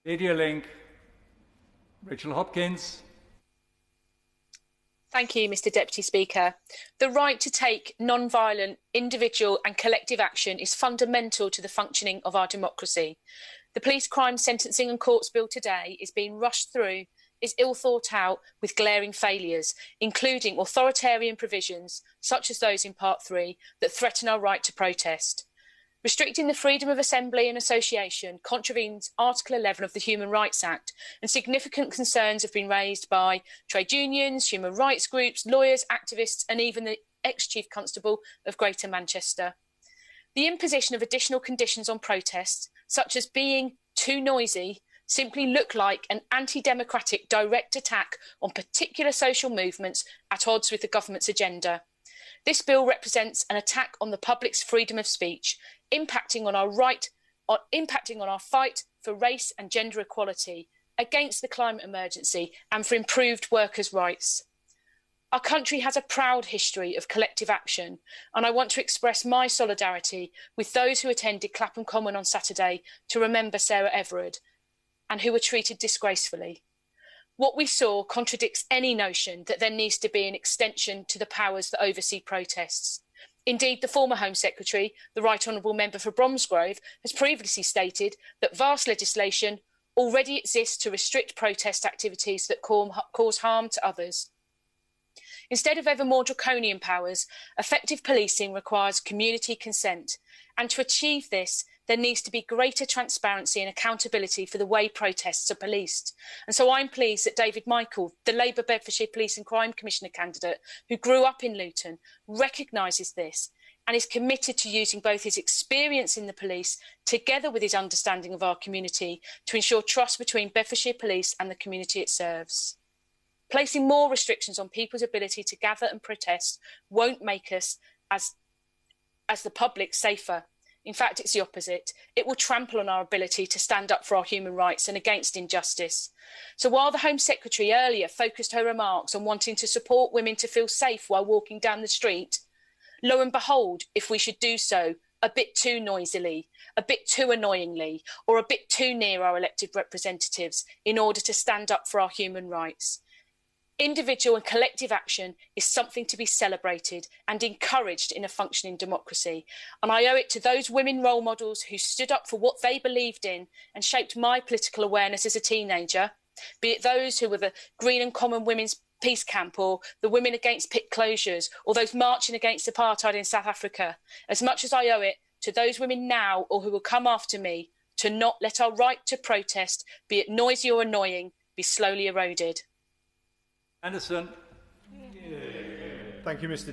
Media Link, Rachel Hopkins. Thank you, Mr Deputy Speaker. The right to take non-violent individual and collective action is fundamental to the functioning of our democracy. The Police Crime Sentencing and Courts Bill today is being rushed through, is ill thought out with glaring failures, including authoritarian provisions, such as those in Part 3, that threaten our right to protest. Restricting the freedom of assembly and association contravenes Article 11 of the Human Rights Act, and significant concerns have been raised by trade unions, human rights groups, lawyers, activists, and even the ex-Chief Constable of Greater Manchester. The imposition of additional conditions on protests, such as being too noisy, simply look like an anti-democratic direct attack on particular social movements at odds with the government's agenda. This bill represents an attack on the public's freedom of speech, impacting on our fight for race and gender equality, against the climate emergency, and for improved workers' rights. Our country has a proud history of collective action, and I want to express my solidarity with those who attended Clapham Common on Saturday to remember Sarah Everard, and who were treated disgracefully. What we saw contradicts any notion that there needs to be an extension to the powers that oversee protests. Indeed, the former Home Secretary, the Right Honourable Member for Bromsgrove, has previously stated that vast legislation already exists to restrict protest activities that cause harm to others. Instead of ever more draconian powers, effective policing requires community consent, and to achieve this, there needs to be greater transparency and accountability for the way protests are policed. And so I'm pleased that David Michael, the Labour Bedfordshire Police and Crime Commissioner candidate who grew up in Luton, recognises this and is committed to using both his experience in the police together with his understanding of our community to ensure trust between Bedfordshire Police and the community it serves. Placing more restrictions on people's ability to gather and protest won't make us, as the public, safer. In fact, it's the opposite. It will trample on our ability to stand up for our human rights and against injustice. So while the Home Secretary earlier focused her remarks on wanting to support women to feel safe while walking down the street, lo and behold, if we should do so a bit too noisily, a bit too annoyingly, or a bit too near our elected representatives in order to stand up for our human rights. Individual and collective action is something to be celebrated and encouraged in a functioning democracy. And I owe it to those women role models who stood up for what they believed in and shaped my political awareness as a teenager, be it those who were the Greenham Common Peace Camp, or the Women Against Pit Closures, or those marching against apartheid in South Africa, as much as I owe it to those women now or who will come after me to not let our right to protest, be it noisy or annoying, be slowly eroded. Anderson. Thank you, Mr.